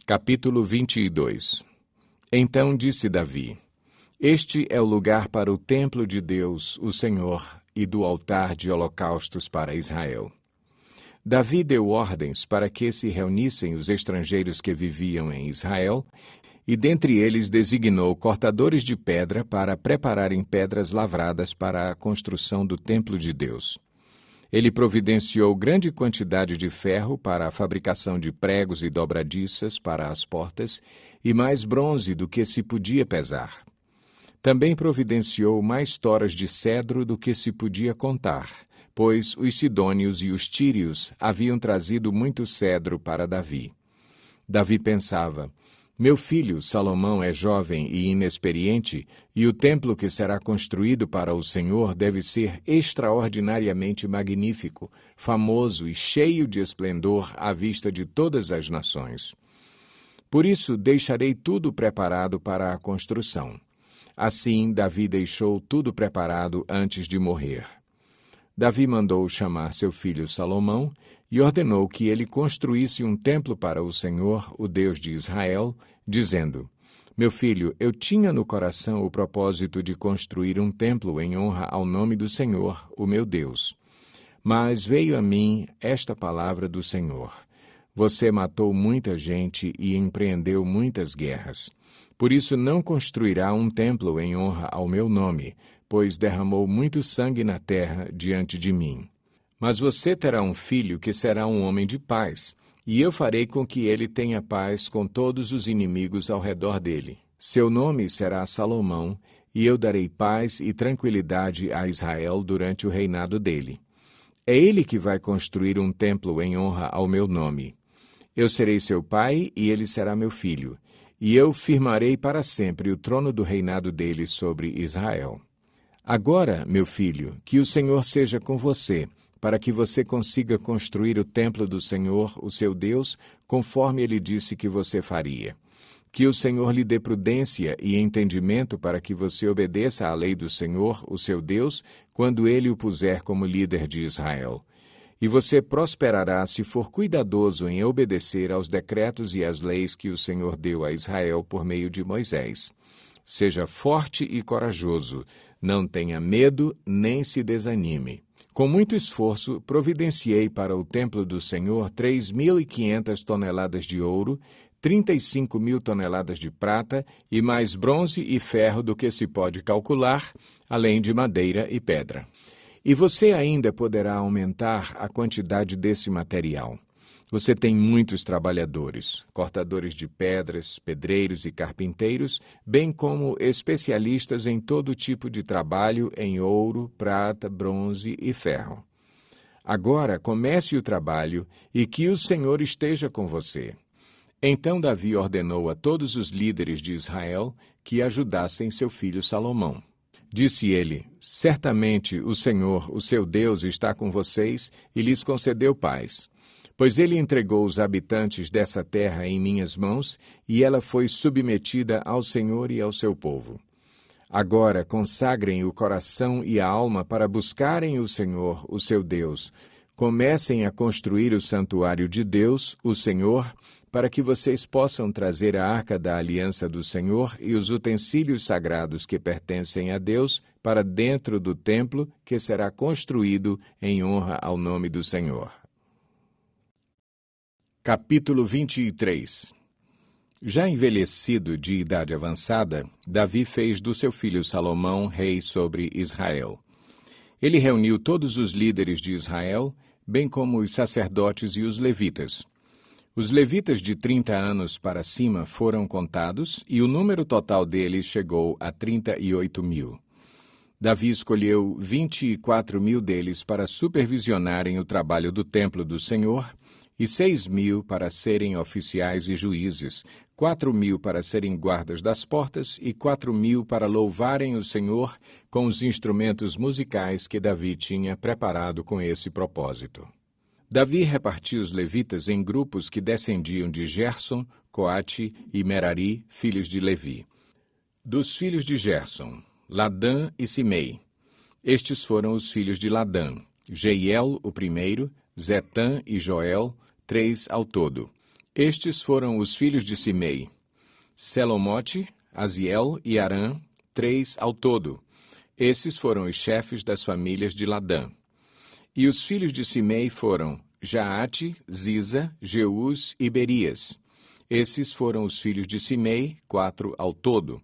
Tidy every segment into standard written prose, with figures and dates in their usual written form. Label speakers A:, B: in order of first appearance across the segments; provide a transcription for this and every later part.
A: Capítulo 22. Então disse Davi: Este é o lugar para o templo de Deus, o Senhor, e do altar de holocaustos para Israel. Davi deu ordens para que se reunissem os estrangeiros que viviam em Israel, e dentre eles designou cortadores de pedra para prepararem pedras lavradas para a construção do templo de Deus. Ele providenciou grande quantidade de ferro para a fabricação de pregos e dobradiças para as portas, e mais bronze do que se podia pesar. Também providenciou mais toras de cedro do que se podia contar, pois os sidônios e os tírios haviam trazido muito cedro para Davi. Davi pensava: meu filho Salomão é jovem e inexperiente, e o templo que será construído para o Senhor deve ser extraordinariamente magnífico, famoso e cheio de esplendor à vista de todas as nações. Por isso deixarei tudo preparado para a construção. Assim, Davi deixou tudo preparado antes de morrer. Davi mandou chamar seu filho Salomão e ordenou que ele construísse um templo para o Senhor, o Deus de Israel, dizendo: Meu filho, eu tinha no coração o propósito de construir um templo em honra ao nome do Senhor, o meu Deus. Mas veio a mim esta palavra do Senhor: Você matou muita gente e empreendeu muitas guerras. Por isso não construirá um templo em honra ao meu nome, pois derramou muito sangue na terra diante de mim. Mas você terá um filho que será um homem de paz, e eu farei com que ele tenha paz com todos os inimigos ao redor dele. Seu nome será Salomão, e eu darei paz e tranquilidade a Israel durante o reinado dele. É ele que vai construir um templo em honra ao meu nome. Eu serei seu pai, e ele será meu filho, e eu firmarei para sempre o trono do reinado dele sobre Israel. Agora, meu filho, que o Senhor seja com você, para que você consiga construir o templo do Senhor, o seu Deus, conforme ele disse que você faria. Que o Senhor lhe dê prudência e entendimento para que você obedeça à lei do Senhor, o seu Deus, quando ele o puser como líder de Israel. E você prosperará se for cuidadoso em obedecer aos decretos e às leis que o Senhor deu a Israel por meio de Moisés. Seja forte e corajoso, não tenha medo nem se desanime. Com muito esforço, providenciei para o templo do Senhor 3.500 toneladas de ouro, 35.000 toneladas de prata e mais bronze e ferro do que se pode calcular, além de madeira e pedra. E você ainda poderá aumentar a quantidade desse material. Você tem muitos trabalhadores, cortadores de pedras, pedreiros e carpinteiros, bem como especialistas em todo tipo de trabalho em ouro, prata, bronze e ferro. Agora comece o trabalho e que o Senhor esteja com você. Então Davi ordenou a todos os líderes de Israel que ajudassem seu filho Salomão. Disse ele: Certamente o Senhor, o seu Deus, está com vocês e lhes concedeu paz. Pois ele entregou os habitantes dessa terra em minhas mãos, e ela foi submetida ao Senhor e ao seu povo. Agora consagrem o coração e a alma para buscarem o Senhor, o seu Deus. Comecem a construir o santuário de Deus, o Senhor, para que vocês possam trazer a arca da aliança do Senhor e os utensílios sagrados que pertencem a Deus para dentro do templo que será construído em honra ao nome do Senhor. Capítulo 23. Já envelhecido de idade avançada, Davi fez do seu filho Salomão rei sobre Israel. Ele reuniu todos os líderes de Israel, bem como os sacerdotes e os levitas. Os levitas de 30 anos para cima foram contados, e o número total deles chegou a 38.000. Davi escolheu 24.000 deles para supervisionarem o trabalho do templo do Senhor, e 6.000 para serem oficiais e juízes, 4.000 para serem guardas das portas e 4.000 para louvarem o Senhor com os instrumentos musicais que Davi tinha preparado com esse propósito. Davi repartiu os levitas em grupos que descendiam de Gerson, Coate e Merari, filhos de Levi. Dos filhos de Gerson, Ladã e Simei. Estes foram os filhos de Ladã: Jeiel, o primeiro, Zetã e Joel, 3 ao todo. Estes foram os filhos de Simei: Selomote, Aziel e Arã, 3 ao todo. Esses foram os chefes das famílias de Ladã. E os filhos de Simei foram Jaate, Ziza, Jeús e Berias. Esses foram os filhos de Simei, 4 ao todo.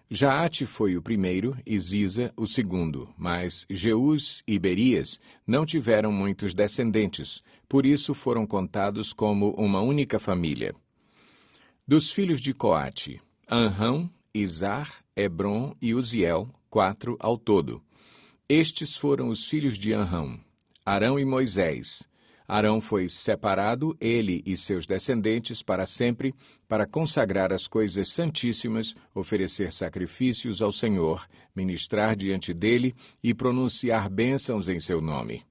A: Jaate foi o primeiro e Ziza o segundo, mas Jeús e Berias não tiveram muitos descendentes, por isso foram contados como uma única família. Dos filhos de Coate, Anrão, Izar, Hebron e Uziel, 4 ao todo. Estes foram os filhos de Anrão: Arão e Moisés. Arão foi separado, ele e seus descendentes, para sempre, para consagrar as coisas santíssimas, oferecer sacrifícios ao Senhor, ministrar diante dele e pronunciar bênçãos em seu nome.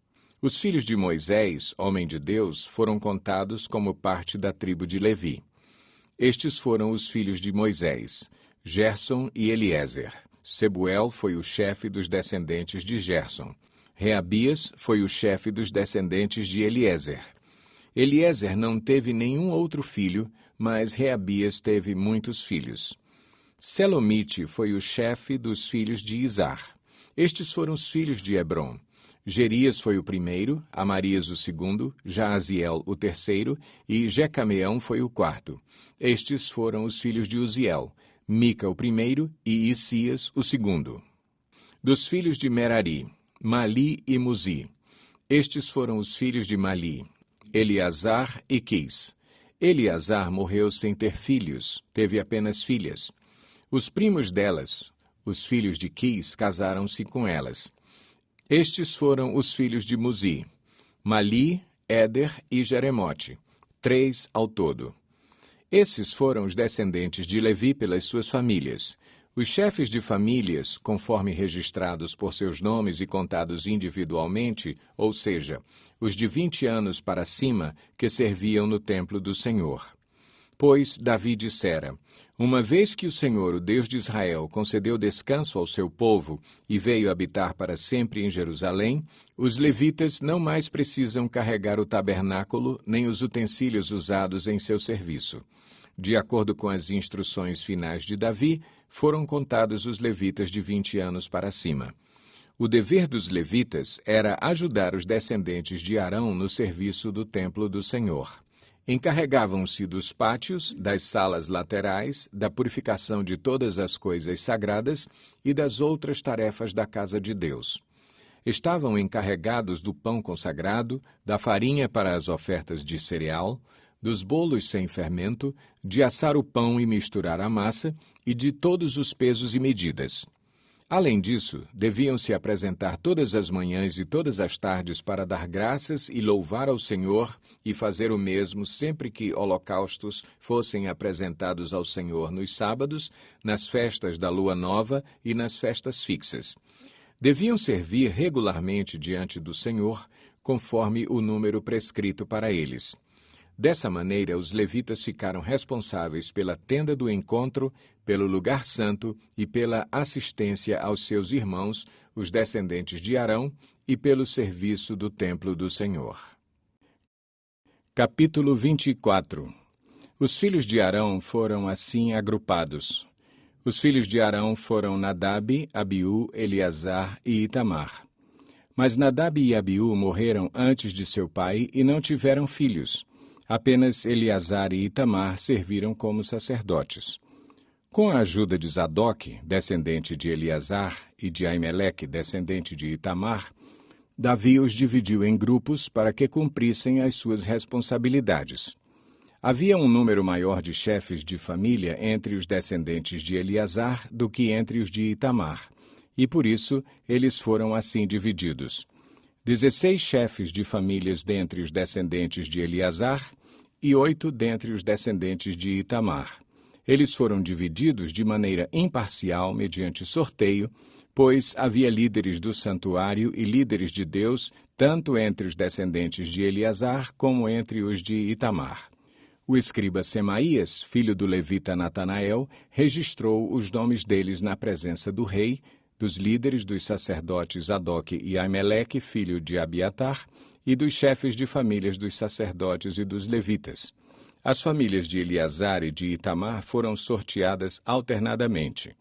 A: Os filhos de Moisés, homem de Deus, foram contados como parte da tribo de Levi. Estes foram os filhos de Moisés: Gerson e Eliezer. Sebuel foi o chefe dos descendentes de Gerson. Reabias foi o chefe dos descendentes de Eliezer. Eliezer não teve nenhum outro filho, mas Reabias teve muitos filhos. Selomite foi o chefe dos filhos de Izar. Estes foram os filhos de Hebron. Gerias foi o primeiro, Amarias o segundo, Jaaziel o terceiro e Jecameão foi o quarto. Estes foram os filhos de Uziel, Mica o primeiro e Isias o segundo. Dos filhos de Merari, Mali e Muzi. Estes foram os filhos de Mali, Eleazar e Quis. Eleazar morreu sem ter filhos, teve apenas filhas. Os primos delas, os filhos de Quis, casaram-se com elas. Estes foram os filhos de Muzi, Mali, Éder e Jeremote, 3 ao todo. Esses foram os descendentes de Levi pelas suas famílias. Os chefes de famílias, conforme registrados por seus nomes e contados individualmente, ou seja, os de 20 anos para cima, que serviam no templo do Senhor. Pois Davi dissera: uma vez que o Senhor, o Deus de Israel, concedeu descanso ao seu povo e veio habitar para sempre em Jerusalém, os levitas não mais precisam carregar o tabernáculo nem os utensílios usados em seu serviço. De acordo com as instruções finais de Davi, foram contados os levitas de 20 anos para cima. O dever dos levitas era ajudar os descendentes de Arão no serviço do templo do Senhor. Encarregavam-se dos pátios, das salas laterais, da purificação de todas as coisas sagradas e das outras tarefas da casa de Deus. Estavam encarregados do pão consagrado, da farinha para as ofertas de cereal, dos bolos sem fermento, de assar o pão e misturar a massa, e de todos os pesos e medidas. Além disso, deviam se apresentar todas as manhãs e todas as tardes para dar graças e louvar ao Senhor e fazer o mesmo sempre que holocaustos fossem apresentados ao Senhor nos sábados, nas festas da lua nova e nas festas fixas. Deviam servir regularmente diante do Senhor, conforme o número prescrito para eles. Dessa maneira, os levitas ficaram responsáveis pela tenda do encontro, pelo lugar santo e pela assistência aos seus irmãos, os descendentes de Arão, e pelo serviço do templo do Senhor. Capítulo 24. Os filhos de Arão foram assim agrupados. Os filhos de Arão foram Nadab, Abiú, Eleazar e Itamar. Mas Nadab e Abiú morreram antes de seu pai e não tiveram filhos. Apenas Eleazar e Itamar serviram como sacerdotes. Com a ajuda de Zadok, descendente de Eleazar, e de Aimeleque, descendente de Itamar, Davi os dividiu em grupos para que cumprissem as suas responsabilidades. Havia um número maior de chefes de família entre os descendentes de Eleazar do que entre os de Itamar, e por isso eles foram assim divididos. 16 chefes de famílias dentre os descendentes de Eleazar e 8 dentre os descendentes de Itamar. Eles foram divididos de maneira imparcial mediante sorteio, pois havia líderes do santuário e líderes de Deus, tanto entre os descendentes de Eleazar como entre os de Itamar. O escriba Semaías, filho do levita Natanael, registrou os nomes deles na presença do rei, dos líderes dos sacerdotes Zadok e Aimeleque, filho de Abiatar, e dos chefes de famílias dos sacerdotes e dos levitas. As famílias de Eleazar e de Itamar foram sorteadas alternadamente.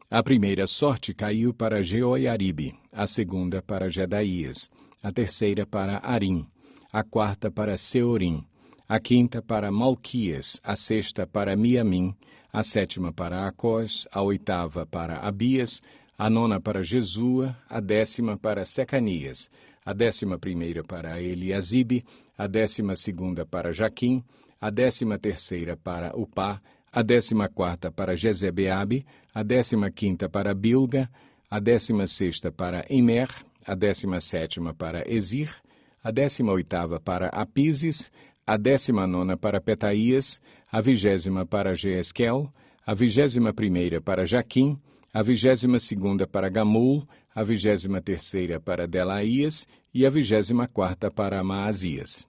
A: A primeira sorte caiu para Jeoiaribe, a segunda para Jedaías, a terceira para Arim, a quarta para Seorim, a quinta para Malquias, a sexta para Miamim, a sétima para Acós, a oitava para Abias, a nona para Jesua, a décima para Secanias, a 11ª para Eliasibe, a 12ª para Jaquim, a 13ª para Upá, a 14ª para Jezebeabe, a 15ª para Bilga, a 16ª para Imer, a 17ª para Ezir, a 18ª para Apises, a 19ª para Petaías, a 20ª para Jeesquel, a 21ª para Jaquim, a 22ª para Gamul, a 23ª para Delaías e a 24ª para Maasias.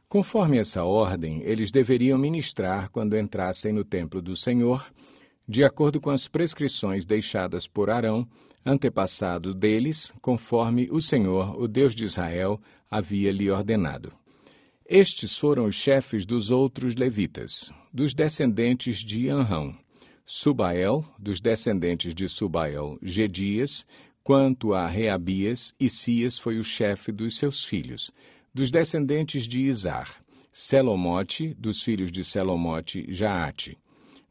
A: Conforme essa ordem, eles deveriam ministrar quando entrassem no templo do Senhor, de acordo com as prescrições deixadas por Arão, antepassado deles, conforme o Senhor, o Deus de Israel, havia lhe ordenado. Estes foram os chefes dos outros levitas, dos descendentes de Anrão: Subael, dos descendentes de Subael, Gedias. Quanto a Reabias, Isias foi o chefe dos seus filhos. Dos descendentes de Izar: Selomote, dos filhos de Selomote, Jaate.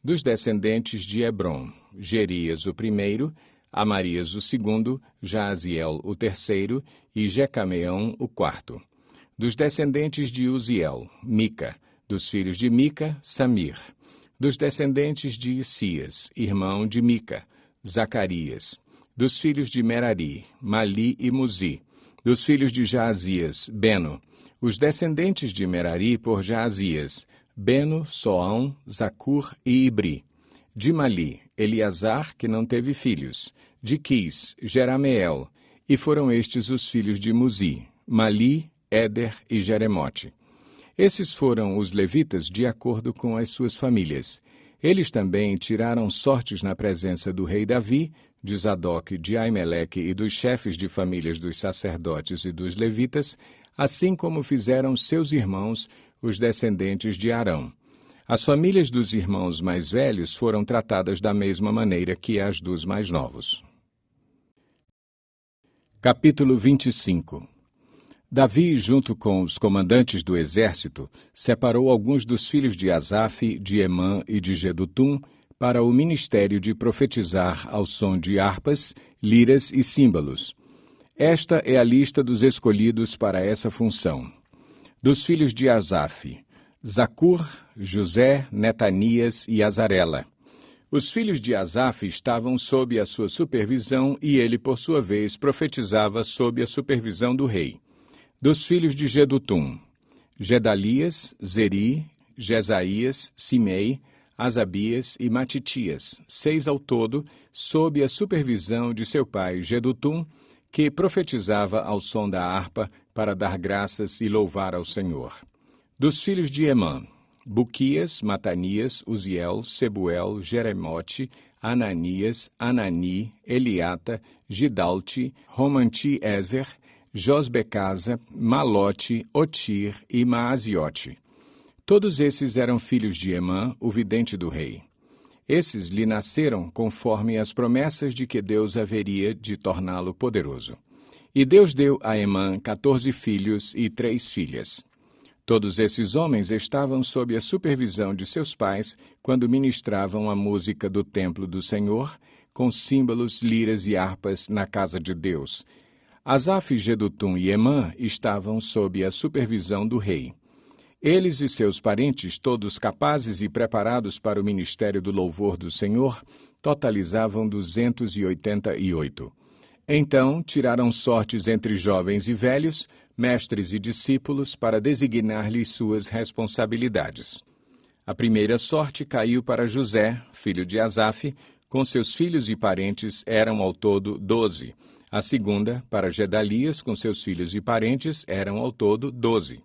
A: Dos descendentes de Hebron: Gerias o primeiro, Amarias o segundo, Jaaziel o terceiro e Jecameão o quarto. Dos descendentes de Uziel: Mica. Dos filhos de Mica, Samir. Dos descendentes de Isias, irmão de Mica, Zacarias. Dos filhos de Merari, Mali e Muzi. Dos filhos de Jaazias, Beno. Os descendentes de Merari por Jaazias: Beno, Soão, Zacur e Ibri. De Mali, Eleazar, que não teve filhos. De Quis, Jerameel. E foram estes os filhos de Muzi: Mali, Éder e Jeremote. Esses foram os levitas de acordo com as suas famílias. Eles também tiraram sortes na presença do rei Davi, de Zadok, de Aimeleque e dos chefes de famílias dos sacerdotes e dos levitas, assim como fizeram seus irmãos, os descendentes de Arão. As famílias dos irmãos mais velhos foram tratadas da mesma maneira que as dos mais novos. Capítulo 25. Davi, junto com os comandantes do exército, separou alguns dos filhos de Asaf, de Emã e de Jedutum para o ministério de profetizar ao som de harpas, liras e símbolos. Esta é a lista dos escolhidos para essa função. Dos filhos de Asaf: Zacur, José, Netanias e Azarela. Os filhos de Asaf estavam sob a sua supervisão e ele, por sua vez, profetizava sob a supervisão do rei. Dos filhos de Jedutum: Gedalias, Zeri, Jesaías, Simei, Asabias e Matitias, 6 ao todo, sob a supervisão de seu pai Jedutum, que profetizava ao som da harpa para dar graças e louvar ao Senhor. Dos filhos de Emã: Buquias, Matanias, Uziel, Sebuel, Jeremote, Ananias, Anani, Eliata, Gidalte, Romanti-Ezer, Josbecasa, Malote, Otir e Maaziote. Todos esses eram filhos de Emã, o vidente do rei. Esses lhe nasceram conforme as promessas de que Deus haveria de torná-lo poderoso. E Deus deu a Emã 14 filhos e 3 filhas. Todos esses homens estavam sob a supervisão de seus pais quando ministravam a música do templo do Senhor, com símbolos, liras e harpas na casa de Deus. Asaf, Jedutum e Emã estavam sob a supervisão do rei. Eles e seus parentes, todos capazes e preparados para o ministério do louvor do Senhor, totalizavam 288. Então, tiraram sortes entre jovens e velhos, mestres e discípulos, para designar-lhes suas responsabilidades. A primeira sorte caiu para José, filho de Asaf, com seus filhos e parentes eram ao todo 12. A segunda, para Gedalias, com seus filhos e parentes, eram ao todo 12.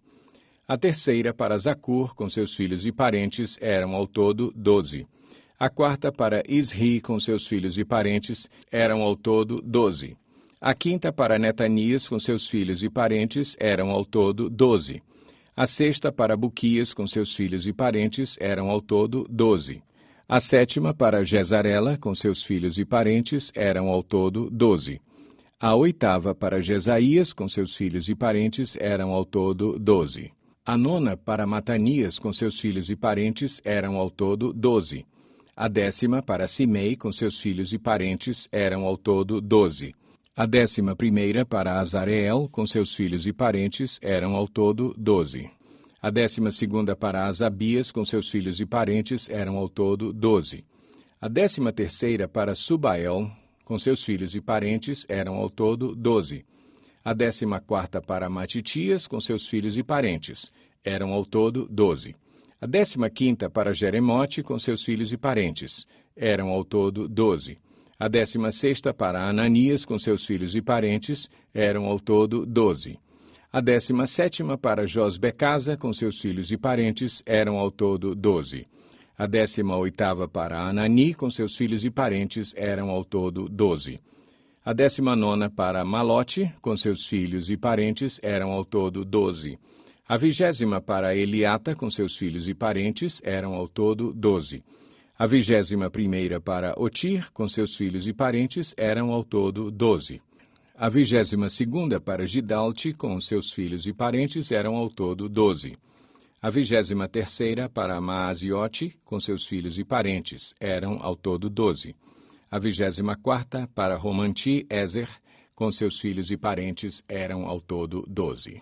A: A terceira, para Zacur, com seus filhos e parentes, eram ao todo 12. A quarta, para Isri, com seus filhos e parentes, eram ao todo 12. A quinta, para Netanias, com seus filhos e parentes, eram ao todo 12. A sexta para Buquias com seus filhos e parentes eram ao todo 12. A sétima para Jezarela com seus filhos e parentes eram ao todo 12. A oitava para Jesaías com seus filhos e parentes eram ao todo 12. A nona para Matanias com seus filhos e parentes eram ao todo 12. A décima para Simei com seus filhos e parentes eram ao todo 12. A 11ª para Azareel com seus filhos e parentes eram ao todo 12. A 12ª para Asabias com seus filhos e parentes eram ao todo 12. A 13ª para Subael com seus filhos e parentes eram ao todo 12. A 14ª para Matitias com seus filhos e parentes eram ao todo 12. A 15ª para Jeremote com seus filhos e parentes eram ao todo 12. A 16ª para Ananias com seus filhos e parentes eram ao todo 12. A 17ª para Josbecasa com seus filhos e parentes eram ao todo 12. A 18ª para Anani com seus filhos e parentes eram ao todo 12. A 19ª para Malote com seus filhos e parentes eram ao todo 12. A 20ª para Eliata com seus filhos e parentes eram ao todo 12. A 21ª para Otir com seus filhos e parentes eram ao todo 12. A 22ª para Gidalte com seus filhos e parentes eram ao todo 12. A 23ª para Maaziote com seus filhos e parentes eram ao todo 12. A 24ª para Romanti-Ezer com seus filhos e parentes eram ao todo 12.